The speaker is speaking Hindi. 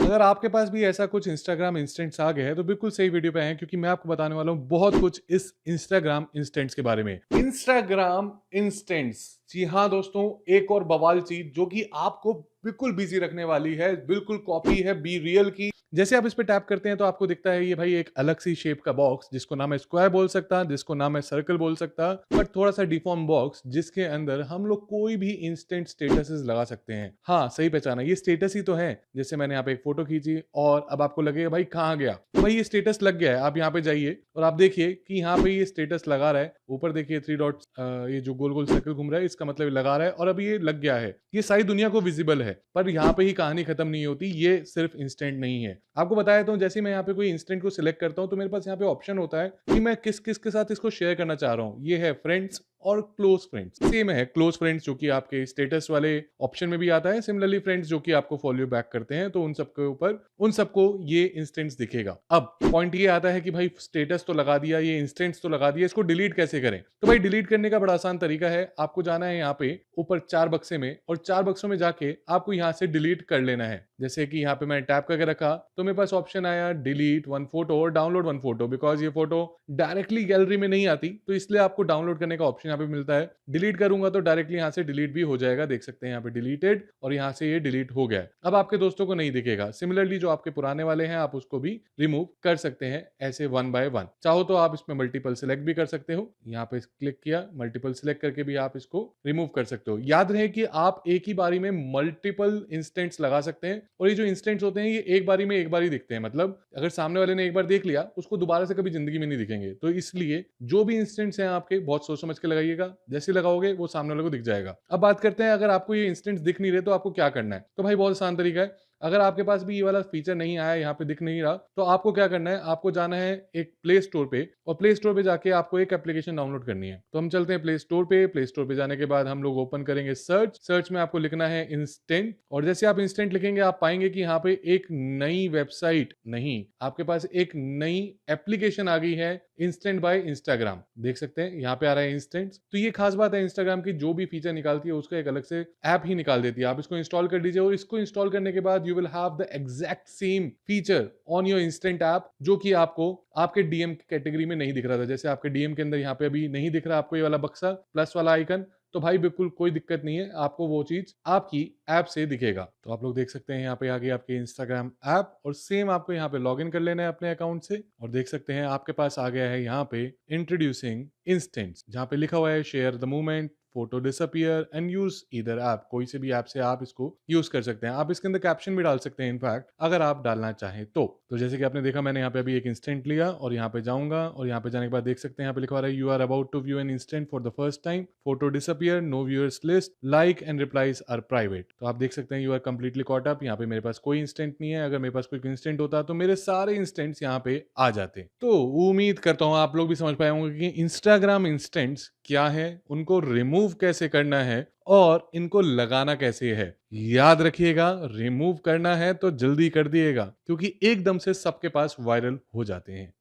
अगर आपके पास भी ऐसा कुछ इंस्टाग्राम इंस्टेंट्स आ गया है तो बिल्कुल सही वीडियो पे आए हैं, क्योंकि मैं आपको बताने वाला हूँ बहुत कुछ इस इंस्टाग्राम इंस्टेंट्स के बारे में। इंस्टाग्राम इंस्टेंट्स, जी हाँ दोस्तों, एक और बवाल चीज जो कि आपको बिल्कुल बिजी रखने वाली है, बिल्कुल कॉपी है बी रियल की। जैसे आप इस पे टैप करते हैं तो आपको दिखता है ये भाई एक अलग सी शेप का बॉक्स, जिसको ना मैं स्क्वायर बोल सकता, जिसको ना मैं सर्कल बोल सकता, बट थोड़ा सा डिफॉर्म बॉक्स जिसके अंदर हम लोग कोई भी इंस्टेंट स्टेटसेस लगा सकते हैं। हाँ, सही पहचाना, ये स्टेटस ही तो है। जैसे मैंने यहाँ पे एक फोटो खींची और अब आपको लगेगा भाई कहाँ गया, तो भाई ये स्टेटस लग गया है। आप यहाँ पे जाइए और आप देखिए कि यहाँ पे ये स्टेटस लगा रहा है। ऊपर देखिए थ्री डॉट्स, ये जो गोल गोल सर्कल घूम रहा है, इसका मतलब ये लगा रहा है और अभी ये लग गया है। ये सारी दुनिया को विजिबल है, पर यहाँ पे ही कहानी खत्म नहीं होती। ये सिर्फ इंस्टेंट नहीं है। आपको बताया तो, जैसे मैं यहाँ पे कोई इंस्टेंट को सिलेक्ट करता हूँ तो मेरे पास यहाँ पे ऑप्शन होता है कि मैं किस किस के साथ इसको शेयर करना चाह रहा हूँ। ये है फ्रेंड्स और क्लोज फ्रेंड्स। सेम है क्लोज फ्रेंड्स जो कि आपके स्टेटस वाले ऑप्शन में भी आता है, सिमिलरली फ्रेंड्स जो कि आपको फॉलो बैक करते हैं, तो उन सबके ऊपर उन सबको ये इंस्टेंट्स दिखेगा। अब पॉइंट ये आता है कि भाई स्टेटस तो लगा दिया, ये इंस्टेंट्स तो लगा दिया, इसको डिलीट कैसे करें? तो भाई डिलीट करने का बड़ा आसान तरीका है। आपको जाना है यहाँ पे ऊपर चार बक्से में, और चार बक्सों में जाके आपको यहाँ से डिलीट कर लेना है। जैसे कि यहाँ पे मैं टैप करके रखा तो मेरे पास ऑप्शन आया डिलीट वन फोटो और डाउनलोड वन फोटो। बिकॉज ये फोटो डायरेक्टली गैलरी में नहीं आती, तो इसलिए आपको डाउनलोड करने का ऑप्शन यहाँ पे मिलता है। डिलीट करूंगा तो डायरेक्टली यहाँ से डिलीट भी हो जाएगा। देख सकते हैं यहाँ पे डिलीटेड, और यहाँ से ये डिलीट हो गया है। अब आपके दोस्तों को नहीं दिखेगा। सिमिलरली जो आपके पुराने वाले हैं आप उसको भी रिमूव कर सकते हैं ऐसे वन बाय वन। चाहो तो आप इसमें मल्टीपल सिलेक्ट भी कर सकते हो। यहाँ पे क्लिक किया, मल्टीपल सिलेक्ट करके भी आप इसको रिमूव कर सकते हो। याद रहे कि आप एक ही बारी में मल्टीपल इंस्टेंट्स लगा सकते हैं, और ये जो इंस्टेंट्स होते हैं ये एक बारी में एक बार ही दिखते हैं। मतलब अगर सामने वाले ने एक बार देख लिया, उसको दोबारा से कभी जिंदगी में नहीं दिखेंगे। तो इसलिए जो भी इंस्टेंट्स हैं आपके, बहुत सोच समझ के लगाइएगा। जैसे लगाओगे वो सामने वाले को दिख जाएगा। अब बात करते हैं, अगर आपको ये इंस्टेंट्स दिख नहीं रहे तो आपको क्या करना है। तो भाई बहुत आसान तरीका है। अगर आपके पास भी ये वाला फीचर नहीं आया, यहाँ पे दिख नहीं रहा, तो आपको क्या करना है, आपको जाना है एक प्ले स्टोर पे, और प्ले स्टोर पे जाके आपको एक एप्लीकेशन डाउनलोड करनी है। तो हम चलते हैं प्ले स्टोर पे। प्ले स्टोर पे जाने के बाद हम लोग ओपन करेंगे सर्च। सर्च में आपको लिखना है इंस्टेंट, और जैसे आप इंस्टेंट लिखेंगे आप पाएंगे कि यहाँ पे एक नई वेबसाइट नहीं, आपके पास एक नई एप्लीकेशन आ गई है, इंस्टेंट बाय इंस्टाग्राम। देख सकते हैं यहाँ पे आ रहा है इंस्टेंट। तो ये खास बात है इंस्टाग्राम की, जो भी फीचर निकालती है उसका एक अलग से ऐप ही निकाल देती है। आप इसको इंस्टॉल कर लीजिए, और इसको इंस्टॉल करने के बाद you will have the exact same feature on your instant app, जो कि आपको आपके डीएम कैटेगरी में नहीं दिख रहा था। जैसे आपके डीएम के अंदर यहाँ पे अभी नहीं दिख रहा आपको ये वाला बक्सा प्लस वाला आइकन, तो भाई बिल्कुल कोई दिक्कत नहीं है, आपको वो चीज आपकी ऐप से दिखेगा। तो आप लोग देख सकते हैं यहाँ पे आ गई आपकी इंस्टाग्राम ऐप, और सेम आपको यहाँ पे लॉगिन कर लेना है अपने अकाउंट से, और देख सकते हैं आपके पास आ गया है यहाँ पे इंट्रोड्यूसिंग इंस्टेंट्स, जहाँ पे लिखा हुआ है share the movement, photo disappear and use either app. कोई से भी ऐप से आप इसको यूज कर सकते हैं। आप इसके अंदर कैप्शन भी डाल सकते हैं इनफैक्ट, अगर आप डालना चाहें तो जैसे कि आपने देखा, मैंने यहाँ पे अभी एक इंस्टेंट लिया और यहाँ पे जाऊंगा, और यहाँ पे जाने के बाद देख सकते हैं यहाँ पे लिखा हुआ है you are about to view an instant for the first time, photo disappear, no viewers list, like and replies are private. तो आप देख सकते हैं you are completely caught up. यहाँ पे मेरे पास कोई इंस्टेंट नहीं है। अगर मेरे पास कोई इंस्टेंट होता तो मेरे सारे इंस्टेंट्स यहाँ पे आ जाते। तो उम्मीद करता हूँ आप लोग भी समझ पाए होंगे कि इंस्टाग्राम इंस्टेंट्स क्या है, उनको रिमूव कैसे करना है, और इनको लगाना कैसे है। याद रखिएगा, रिमूव करना है तो जल्दी कर दिएगा, क्योंकि एकदम से सबके पास वायरल हो जाते हैं।